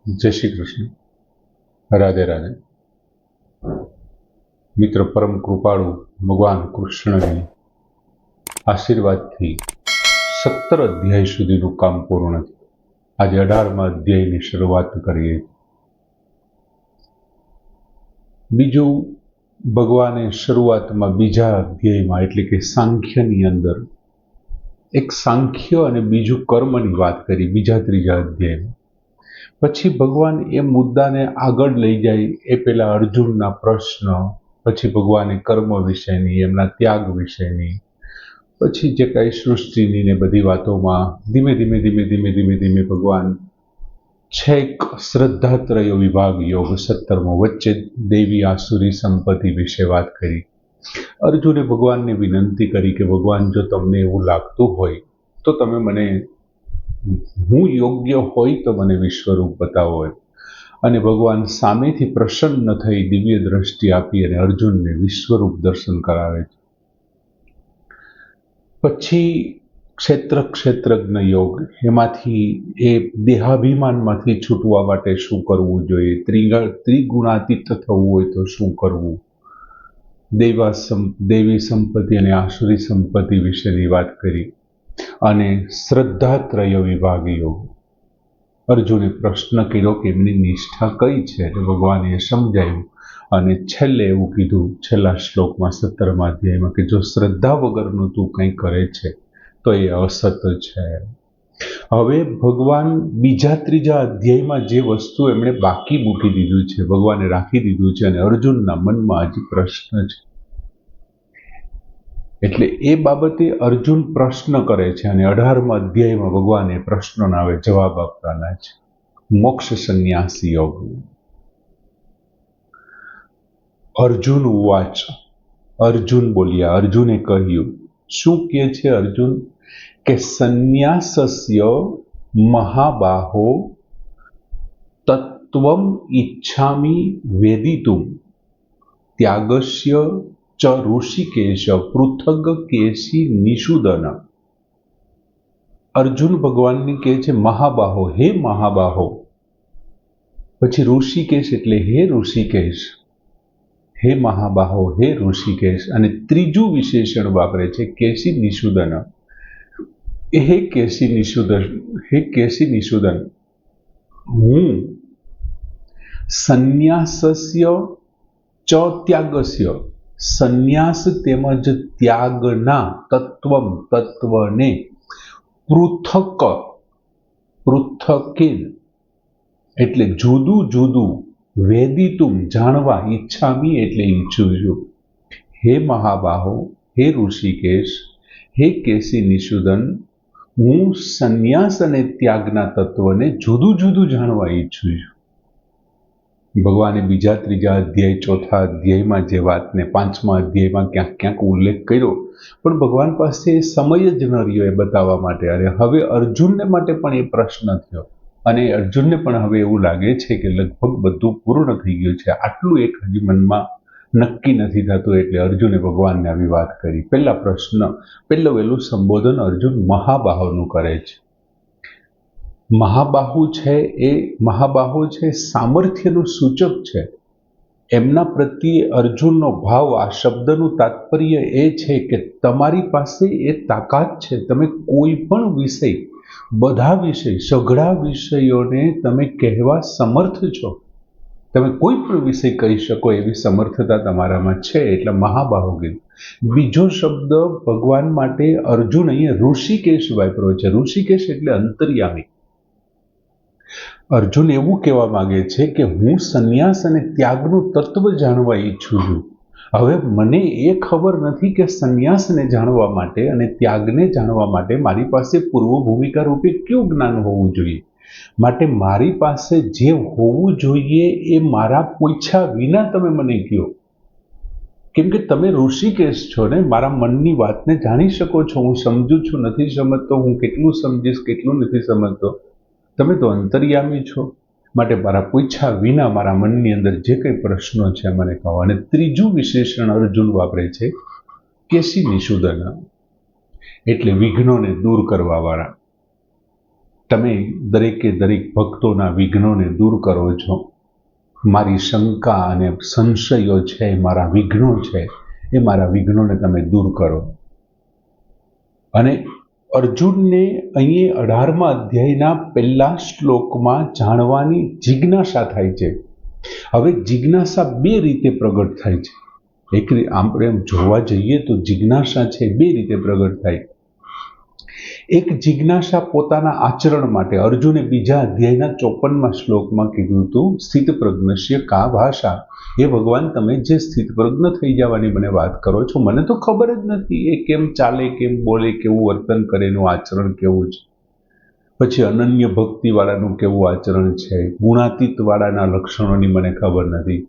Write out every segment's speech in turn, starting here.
જય શ્રી કૃષ્ણ. રાધે રાધે. મિત્ર પરમ કૃપાળુ ભગવાન કૃષ્ણની આશીર્વાદથી 17 અધ્યાય સુધીનું કામ પૂર્ણ થયું. આજે 18મા અધ્યાયની શરૂઆત કરીએ. બીજું, ભગવાને શરૂઆતમાં બીજા અધ્યાયમાં એટલે કે સાંખ્યની અંદર એક સાંખ્ય અને બીજું કર્મની વાત કરી બીજા ત્રીજા અધ્યાયમાં. પછી ભગવાન એ મુદ્દાને આગળ લઈ જાય એ પહેલા અર્જુનના પ્રશ્ન, પછી ભગવાને કર્મ વિશેની, એમના ત્યાગ વિશેની, પછી જે કાંઈ સૃષ્ટિની ને બધી વાતોમાં ધીમે ધીમે ભગવાન છેક શ્રદ્ધાત્રય વિભાગ યોગ 17મો વચ્ચે દેવી આસુરી સંપત્તિ વિશે વાત કરી. અર્જુને ભગવાનને વિનંતી કરી કે ભગવાન, જો તમને એવું લાગતું હોય તો તમે મને, હું યોગ્ય હોય તો મને વિશ્વરૂપ બતાવો. અને ભગવાન સામેથી પ્રસન્ન થઈ દિવ્ય દ્રષ્ટિ આપી અને અર્જુનને વિશ્વરૂપ દર્શન કરાવે છે. પછી ક્ષેત્રજ્ઞ યોગ, એમાંથી એ દેહાભિમાનમાંથી છૂટવા માટે શું કરવું જોઈએ, ત્રિગુણાતીત થવું હોય તો શું કરવું, દેવી સંપત્તિ અને આસુરી સંપત્તિ વિશેની વાત કરી. અને શ્રદ્ધાત્રય વિભાગ યોગ, અર્જુને પ્રશ્ન કર્યો કે એમની નિષ્ઠા કઈ છે, એટલે ભગવાને સમજાયું. અને છેલ્લે એવું કીધું, છેલ્લા શ્લોકમાં 17મા અધ્યાયમાં, કે જો શ્રદ્ધા વગરનું તું કંઈ કરે છે તો એ અસત છે. હવે ભગવાન બીજા ત્રીજા અધ્યાયમાં જે વસ્તુ એમણે બાકી મૂકી દીધું છે, ભગવાને રાખી દીધું છે, અને અર્જુનના મનમાં હજી પ્રશ્ન છે. એટલે એ બાબતે અર્જુન પ્રશ્ન કરે છે અને 18મા અધ્યાયમાં ભગવાન એ પ્રશ્નોના હવે જવાબ આપવાના છે. મોક્ષ સંન્યાસી યોગ. અર્જુન ઉવાચ, અર્જુન બોલ્યા, અર્જુને કહ્યું. શું કહે છે અર્જુન? કે સંન્યાસસ્ય મહાબાહો તત્વમ ઈચ્છામિ વેદિતુમ ત્યાગસ્ય ચ ઋષિકેશ પૃથગ કેશી નિષૂદન. અર્જુન ભગવાનને કહે છે મહાબાહો, હે મહાબાહો. પછી ઋષિકેશ એટલે હે ઋષિકેશ, હે મહાબાહો, હે ઋષિકેશ. અને ત્રીજું વિશેષણ વાપરે છે કેશી નિષૂદન. હે કેશી નિષૂદન, હે કેશી નિષૂદન, હું સંન્યાસસ્ય ચ ત્યાગસ્ય, સંન્યાસ તેમજ ત્યાગના તત્વને પૃથકેન એટલે જુદું જુદું, વેદિતુમ જાણવા, ઈચ્છામી એટલે ઈચ્છું છું. હે મહાબાહો, હે ઋષિકેશ, હે કેશી નિષૂદન, હું સંન્યાસ અને ત્યાગના તત્વને જુદું જુદું જાણવા ઈચ્છું છું. ભગવાને બીજા ત્રીજા અધ્યાય ચોથા અધ્યાયમાં જે વાતને 5મા અધ્યાયમાં ક્યાંક ઉલ્લેખ કર્યો, પણ ભગવાન પાસે સમય જ ન રહ્યો એ બતાવવા માટે. અને હવે અર્જુનને માટે પણ એ પ્રશ્ન થયો, અને અર્જુનને પણ હવે એવું લાગે છે કે લગભગ બધું પૂર્ણ થઈ ગયું છે, આટલું એક હજી મનમાં નક્કી નથી થતું. એટલે અર્જુને ભગવાનને આવી વાત કરી. પહેલું વહેલું સંબોધન અર્જુન મહાબાહોનું કરે છે. મહાબાહુ છે સામર્થ્યનું સૂચક છે. એમના પ્રત્યે અર્જુનનો ભાવ, આ શબ્દનું તાત્પર્ય એ છે કે તમારી પાસે એ તાકાત છે, તમે કોઈ પણ વિષય, બધા વિષય, સઘળા વિષયોને તમે કહેવા સમર્થ છો. તમે કોઈ પણ વિષય કહી શકો એવી સમર્થતા તમારામાં છે, એટલે મહાબાહુ કીધું. બીજો શબ્દ ભગવાન માટે અર્જુન અહીંયા ઋષિકેશ વાપર્યો છે. ઋષિકેશ એટલે અંતર્યામી. અર્જુન એવું કહેવા માંગે છે કે હું સંન્યાસ અને ત્યાગનું તત્વ જાણવા ઈચ્છું છું. હવે મને એ ખબર નથી કે સંન્યાસને જાણવા માટે અને ત્યાગને જાણવા માટે મારી પાસે પૂર્વ ભૂમિકા રૂપે કયું જ્ઞાન હોવું જોઈએ. માટે મારી પાસે જે હોવું જોઈએ એ મારા પૂછ્યા વિના તમે મને કહો. કેમ કે તમે ઋષિકેશ છો ને, મારા મનની વાતને જાણી શકો છો. હું સમજુ છું, નથી સમજતો, હું કેટલું સમજીશ, કેટલું નથી સમજતો. તમે તો અંતર્યામી છો, માટે મારા પૂછ્યા વિના મારા મનની અંદર જે કંઈ પ્રશ્નો છે મને કહો. અને ત્રીજું વિશેષણ અર્જુન વાપરે છે કેશી નિષૂદન, એટલે વિઘ્નોને દૂર કરવા વાળા. તમે દરેકે દરેક ભક્તોના વિઘ્નોને દૂર કરો છો. મારી શંકા અને સંશયો છે, મારા વિઘ્નો છે, એ મારા વિઘ્નોને તમે દૂર કરો. અને અર્જુનને અહીં 18મા અધ્યાયના પહેલા શ્લોકમાં જાણવાની જિજ્ઞાસા થાય છે. હવે જિજ્ઞાસા બે રીતે પ્રગટ થાય છે. આપણે એમ જોવા જઈએ તો જિજ્ઞાસા છે બે રીતે પ્રગટ થાય. એક જિજ્ઞાસા પોતાના આચરણ માટે. અર્જુને બીજા અધ્યાયના 54મા શ્લોકમાં કીધું હતું, સ્થિતપ્રજ્ઞસ્ય કા ભાષા. એ ભગવાન, તમે જે સ્થિતપ્રજ્ઞ થઈ જવાની મને વાત કરો છો, મને તો ખબર જ નથી એ કેમ ચાલે, કેમ બોલે, કેવું વર્તન કરે, એનું આચરણ કેવું છે. પછી અનન્ય ભક્તિ વાળાનું કેવું આચરણ છે, ગુણાતીત વાળાના લક્ષણોની મને ખબર નથી.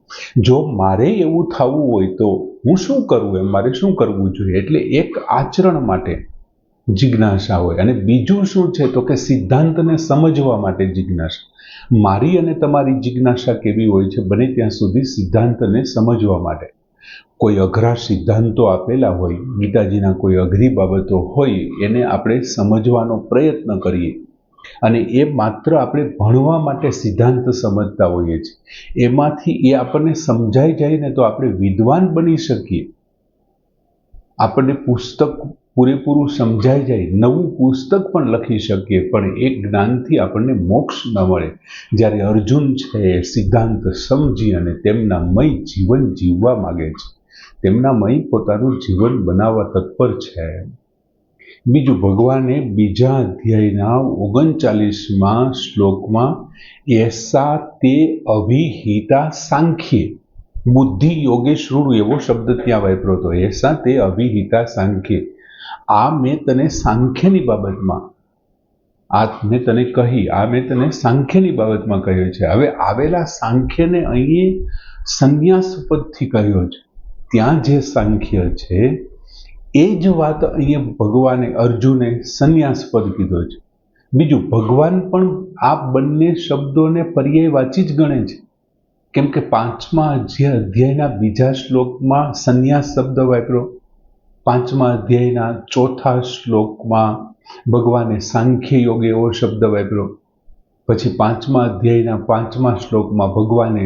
જો મારે એવું થવું હોય તો હું શું કરું, એમ મારે શું કરવું જોઈએ? એટલે એક આચરણ માટે જિજ્ઞાસા હોય, અને બીજું શું છે તો કે સિદ્ધાંતને સમજવા માટે જિજ્ઞાસા. મારી અને તમારી જિજ્ઞાસા કેવી હોય છે? બને ત્યાં સુધી સિદ્ધાંતને સમજવા માટે. કોઈ અઘરા સિદ્ધાંતો આપેલા હોય, ગીતાજીના કોઈ અઘરી બાબતો હોય, એને આપણે સમજવાનો પ્રયત્ન કરીએ, અને એ માત્ર આપણે ભણવા માટે સિદ્ધાંત સમજતા હોઈએ છીએ. એમાંથી એ આપણને સમજાઈ જાય ને તો આપણે વિદ્વાન બની શકીએ. આપણને પુસ્તક પૂરેપૂરું સમજાઈ જાય, નવું પુસ્તક પણ લખી શકીએ, પણ એ જ્ઞાનથી આપણને મોક્ષ ન મળે. જ્યારે અર્જુન છે એ સિદ્ધાંત સમજી અને તેમના મય જીવન જીવવા માંગે છે, તેમના મય પોતાનું જીવન બનાવવા તત્પર છે. બીજું, ભગવાને બીજા અધ્યાયના 39મા શ્લોકમાં એસા તે અવિહિતા સાંખ્યે બુદ્ધિ યોગે શૃણુ એવો શબ્દ ત્યાં વાપર્યો હતો. એસા તે અવિહિતા સાંખ્યે. આ મેં તને સાંખ્યની બાબતમાં, મેં તને સાંખ્યની બાબતમાં કહ્યું છે. હવે આવેલા સાંખ્યને અહીં સંન્યાસ પદથી કહ્યો છે. ત્યાં જે સાંખ્ય છે એ જ વાત અહીંયા ભગવાને અર્જુને સંન્યાસ પદ કીધો છે. બીજું, ભગવાન પણ આ બંને શબ્દોને પર્યાયવાચી જ ગણે છે. કેમ કે 5મા અધ્યાયના બીજા શ્લોકમાં સંન્યાસ શબ્દ વાપર્યો, 5મા અધ્યાયના 4થા શ્લોકમાં ભગવાને સાંખ્ય યોગ એવો શબ્દ વાપર્યો, પછી 5મા અધ્યાયના 5મા શ્લોકમાં ભગવાને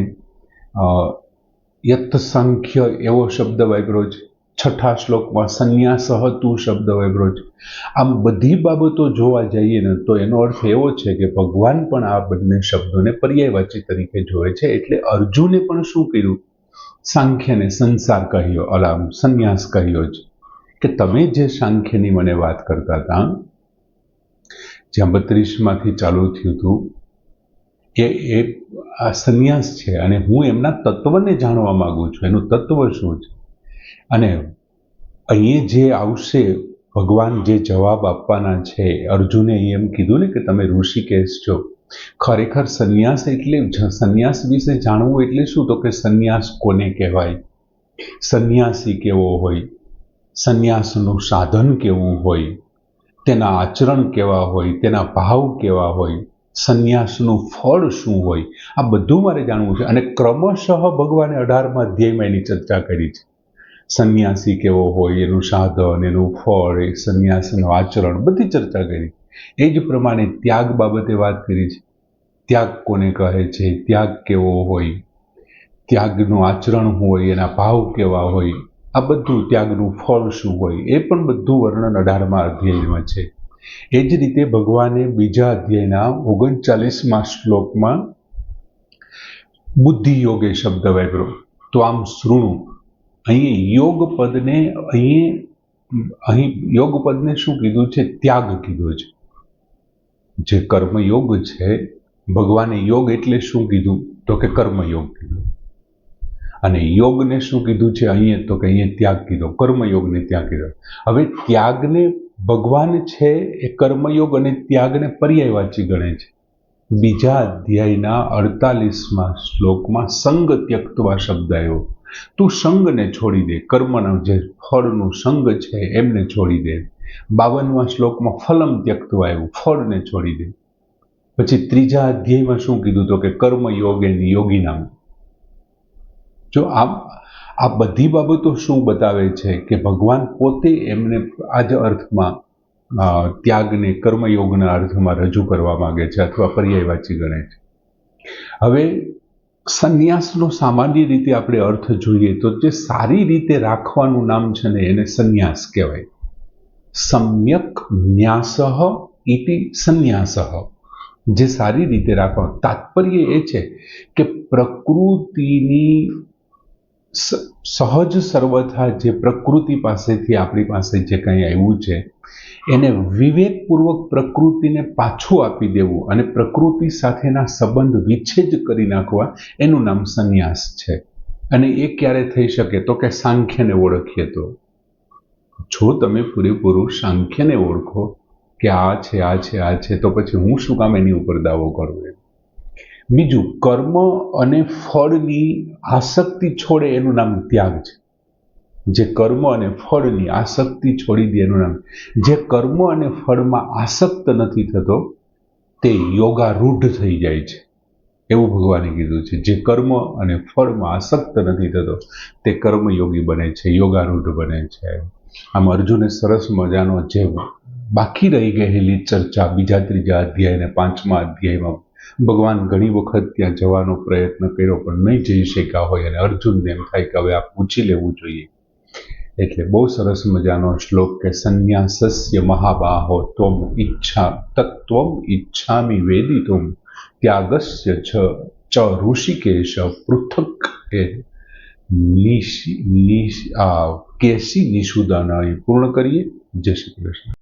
યત સાંખ્ય એવો શબ્દ વાપર્યો છે, 6થા શ્લોકમાં સંન્યાસ હતું શબ્દ વાપર્યો છે. આમ બધી બાબતો જોવા જઈએ ને તો એનો અર્થ એવો છે કે ભગવાન પણ આ બંને શબ્દોને પર્યાયવાચી તરીકે જોવે છે. એટલે અર્જુને પણ શું કર્યું? સાંખ્યને સંસાર કહ્યો, સંન્યાસ કહ્યો છે. કે તમે જે સાંખ્યની મને વાત કરતા હતા, જ્યાં 32માંથી ચાલુ થયું હતું, એ આ સંન્યાસ છે, અને હું એમના તત્વને જાણવા માંગુ છું, એનું તત્વ શું છે. અને અહીં જે આવશે, ભગવાન જે જવાબ આપવાના છે, અર્જુને એમ કીધું ને કે તમે ઋષિકેશ છો. ખરેખર સંન્યાસ એટલે, સંન્યાસ વિશે જાણવું એટલે શું? તો કે સંન્યાસ કોને કહેવાય, સંન્યાસી કેવો હોય, સંન્યાસનું સાધન કેવું હોય, તેના આચરણ કેવા હોય, તેના ભાવ કેવા હોય, સંન્યાસનું ફળ શું હોય, આ બધું મારે જાણવું છે. અને ક્રમશઃ ભગવાને 18મા અધ્યાયમાં એની ચર્ચા કરી છે. સંન્યાસી કેવો હોય, એનું સાધન, એનું ફળ, એ સંન્યાસનું આચરણ, બધી ચર્ચા કરી. એ જ પ્રમાણે ત્યાગ બાબતે વાત કરી છે. ત્યાગ કોને કહે છે, ત્યાગ કેવો હોય, ત્યાગનું આચરણ હોય, એના ભાવ કેવા હોય, આ બધું, ત્યાગનું ફળ શું હોય, એ પણ બધું વર્ણન 18મા અધ્યાયમાં છે. એ જ રીતે ભગવાને બીજા અધ્યાયના 39મા શ્લોકમાં બુદ્ધિ યોગે શબ્દ વાપર્યો. તો આમ શૃણુ, અહીં યોગ પદને યોગ પદને શું કીધું છે? ત્યાગ કીધો છે. જે કર્મયોગ છે, ભગવાને યોગ એટલે શું કીધું? તો કે કર્મયોગ કીધું. અને યોગને શું કીધું છે અહીંયા? તો કે અહીંયા ત્યાગ કીધો, કર્મયોગને ત્યાગ કીધો. હવે ત્યાગને ભગવાન છે એ કર્મયોગ અને ત્યાગને પર્યાયવાચી ગણે છે. બીજા અધ્યાયના 48મા શ્લોકમાં સંગ ત્યક્તવા શબ્દ આવ્યો. તું સંગને છોડી દે, કર્મના જે ફળનું સંગ છે એમને છોડી દે. 52મા શ્લોકમાં ફલમ ત્યક્તવા આવ્યું, ફળને છોડી દે. પછી ત્રીજા અધ્યાયમાં શું કીધું? તો કે કર્મ યોગેન યોગીનામ. જો આ બધી બાબતો શું બતાવે છે? કે ભગવાન પોતે એમને આ જ અર્થમાં ત્યાગને કર્મયોગના અર્થમાં રજૂ કરવા માંગે છે અથવા પર્યાયવાચી ગણે છે. હવે સંન્યાસનો સામાન્ય રીતે આપણે અર્થ જોઈએ તો જે સારી રીતે રાખવાનું નામ છે ને એને સંન્યાસ કહેવાય. સમ્યક ન્યાસઃ ઇતિ સંન્યાસઃ, જે સારી રીતે રાખવાનું. તાત્પર્ય એ છે કે પ્રકૃતિની સહજ સર્વથા જે પ્રકૃતિ પાસેથી આપણી પાસે જે કંઈ આવ્યું છે એને વિવેકપૂર્વક પ્રકૃતિને પાછું આપી દેવું અને પ્રકૃતિ સાથેના સંબંધ વિચ્છેદ કરી નાખવા, એનું નામ સંન્યાસ છે. અને એ ક્યારે થઈ શકે તો કે સાંખ્યને ઓળખીએ તો. જો તમે પૂરેપૂરું સાંખ્યને ઓળખો કે આ છે આ છે આ છે, તો પછી હું શું કામ એની ઉપર દાવો કરું એમ. બીજું, કર્મ અને ફળની આસક્તિ છોડે એનું નામ ત્યાગ છે. જે કર્મ અને ફળની આસક્તિ છોડી દે એનું નામ. જે કર્મ અને ફળમાં આસક્ત નથી થતો તે યોગારૂઢ થઈ જાય છે, એવું ભગવાને કીધું છે. જે કર્મ અને ફળમાં આસક્ત નથી થતો તે કર્મયોગી બને છે, યોગારૂઢ બને છે. આમ અર્જુને સરસ મજાનો જે બાકી રહી ગયેલી ચર્ચા બીજા ત્રીજા અધ્યાય અને પાંચમા અધ્યાયમાં ભગવાન ઘણી વખત ત્યાં જવાનો પ્રયત્ન કર્યો પણ નહીં જઈ શક્યા હોય અને અર્જુનને એમ થાય કે હવે આ પૂછી લેવું જોઈએ. એટલે બહુ સરસ મજાનો શ્લોક કે સંન્યાસસ્ય મહાબાહો ત્વમ તત્વમ ઈચ્છામિ વેદિતુમ ત્યાગસ્ય ચ ઋષિકેશ પૃથક કેસી નિષુદાન પૂર્ણ કરીએ. જય શ્રી કૃષ્ણ.